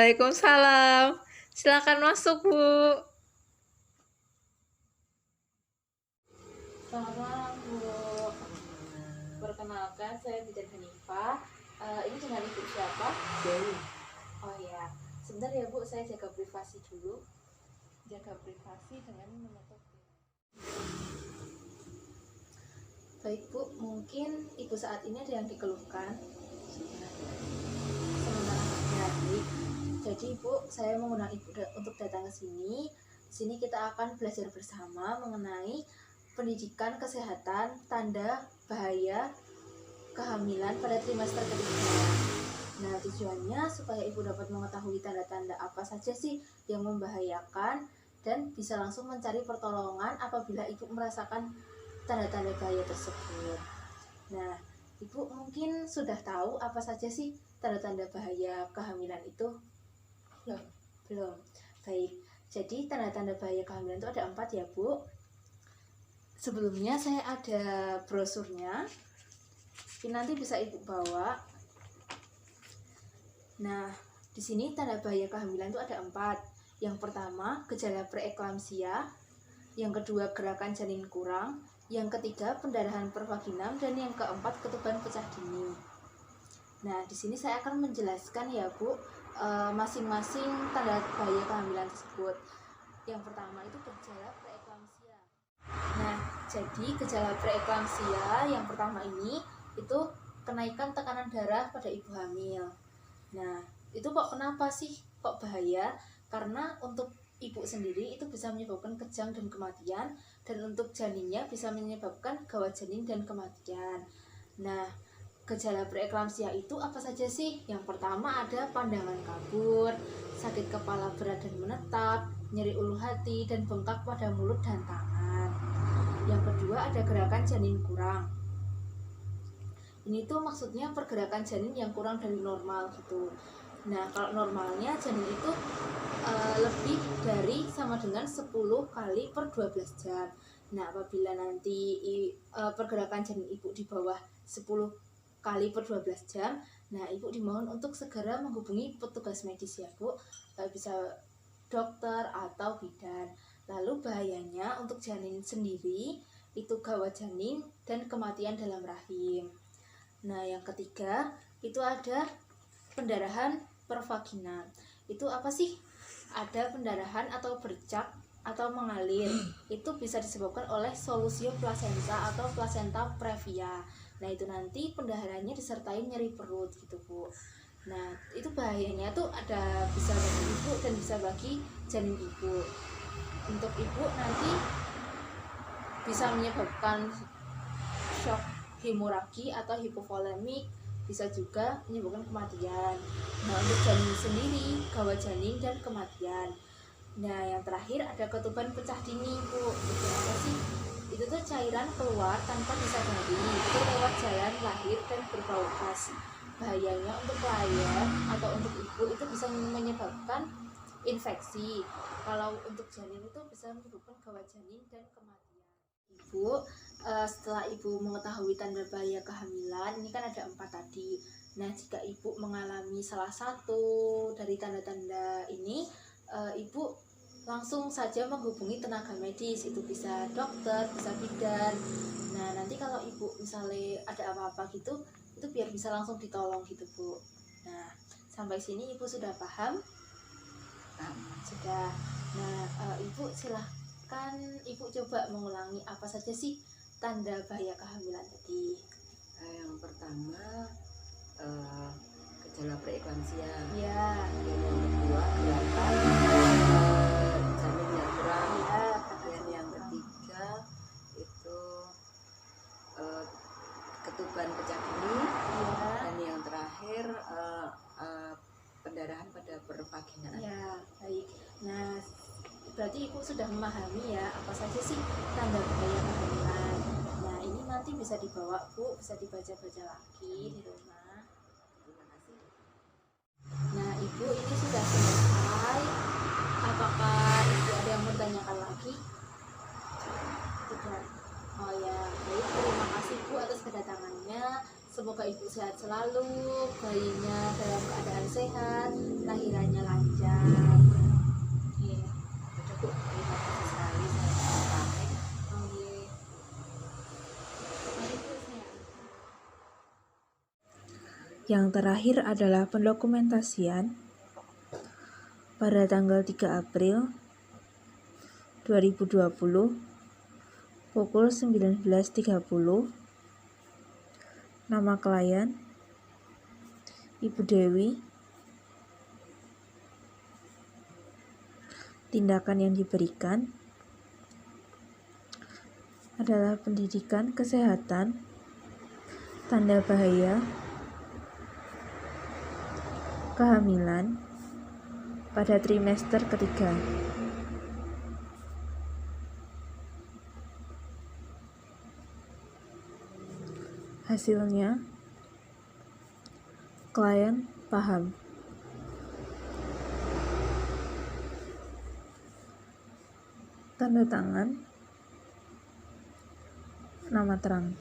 Waalaikumsalam. Silakan masuk, Bu. Selamat malam, Bu. Perkenalkan, saya Bidan Hanifah. Ini dengan Ibu siapa? Dewi. Oh ya, sebentar ya Bu, saya jaga privasi dulu. Jaga privasi dengan menutup. Baik Bu, mungkin Ibu saat ini ada yang dikeluhkan. Sementara baik. Jadi Bu, saya mengundang Ibu untuk datang ke sini. Sini kita akan belajar bersama mengenai pendidikan kesehatan tanda bahaya kehamilan pada trimester ketiga. Nah, tujuannya supaya Ibu dapat mengetahui tanda-tanda apa saja sih yang membahayakan dan bisa langsung mencari pertolongan apabila Ibu merasakan tanda-tanda bahaya tersebut. Nah, Ibu mungkin sudah tahu apa saja sih tanda-tanda bahaya kehamilan itu? Belum. Baik. Jadi tanda-tanda bahaya kehamilan itu ada 4 ya, Bu. Sebelumnya saya ada brosurnya. Ini nanti bisa Ibu bawa. Nah, di sini tanda bahaya kehamilan itu ada 4. Yang pertama, gejala preeklamsia. Yang kedua, gerakan janin kurang. Yang ketiga, pendarahan pervaginam. Dan yang keempat, ketuban pecah dini. Nah, di sini saya akan menjelaskan ya, Bu, masing-masing tanda bahaya kehamilan tersebut. Yang pertama itu gejala preeklamsia. Nah, jadi gejala preeklamsia yang pertama ini itu kenaikan tekanan darah pada ibu hamil. Nah, itu kok kenapa sih kok bahaya? Karena untuk ibu sendiri itu bisa menyebabkan kejang dan kematian, dan untuk janinnya bisa menyebabkan gawat janin dan kematian. Nah, gejala preeklamsia itu apa saja sih? Yang pertama ada pandangan kabur, sakit kepala berat dan menetap, nyeri ulu hati, dan bengkak pada mulut dan tangan. Yang kedua ada gerakan janin kurang. Ini tuh maksudnya pergerakan janin yang kurang dari normal gitu. Nah, kalau normalnya janin itu lebih dari sama dengan 10 kali per 12 jam. Nah, apabila nanti pergerakan janin ibu di bawah 10 kali per 12 jam, nah ibu dimohon untuk segera menghubungi petugas medis ya Bu, bisa dokter atau bidan. Lalu bahayanya untuk janin sendiri itu gawat janin dan kematian dalam rahim. Nah, yang ketiga itu ada pendarahan pervaginam. Itu apa sih? Ada pendarahan atau bercak atau mengalir. Itu bisa disebabkan oleh solusio plasenta atau placenta previa. Nah, itu nanti pendarahannya disertai nyeri perut gitu, Bu. Nah, itu bahayanya tuh ada bisa bagi ibu dan bisa bagi janin ibu. Untuk ibu nanti bisa menyebabkan shock hemoragi atau hipovolemik, bisa juga menyebabkan kematian. Nah, untuk janin sendiri, gawat janin dan kematian. Nah, yang terakhir ada ketuban pecah dini, Bu. Itu apa sih? Itu tuh cairan keluar tanpa disadari, itu lewat jalan lahir dan berbau khas. Bahayanya untuk layan atau untuk ibu itu bisa menyebabkan infeksi. Kalau untuk janin itu bisa menyebabkan gawat janin dan kematian. Ibu, setelah ibu mengetahui tanda bahaya kehamilan, ini kan ada 4 tadi. Nah, jika ibu mengalami salah satu dari tanda-tanda ini, ibu langsung saja menghubungi tenaga medis. Itu bisa dokter, bisa bidan. Nah, nanti kalau ibu misalnya ada apa-apa gitu, itu biar bisa langsung ditolong gitu, Bu. Nah, sampai sini ibu sudah paham? Sudah. Nah, ibu silahkan ibu coba mengulangi apa saja sih tanda bahaya kehamilan tadi. Yang pertama gejala preeklamsia. Ya. Yang kedua gerakan janin yang kurang. Ya. Dan yang ketiga itu ketuban pecah dini. Ya. Dan yang terakhir pendarahan pada pervaginaan. Ya, baik. Nah, berarti ibu sudah memahami ya apa saja sih tanda bahaya kehamilan. Nah, ini nanti bisa dibawa, Bu, bisa dibaca-baca lagi di rumah. Terima kasih. Nah, ibu ini sudah selesai. Apakah ibu ada yang mau ditanyakan lagi? Tidak. Oh ya, baik. Terima kasih Bu atas kedatangannya. Semoga ibu sehat selalu, bayinya dalam keadaan sehat, lahirannya lancar. Iya. Udah Bu, terima kasih sekali, saya pamit. Oh, iya. Mari Bu, saya. Yang terakhir adalah pendokumentasian pada tanggal 3 April 2020 pukul 19.30. Nama klien Ibu Dewi. Tindakan yang diberikan adalah pendidikan kesehatan, tanda bahaya, kehamilan pada trimester ketiga. Hasilnya, klien paham. Tanda tangan, nama terang.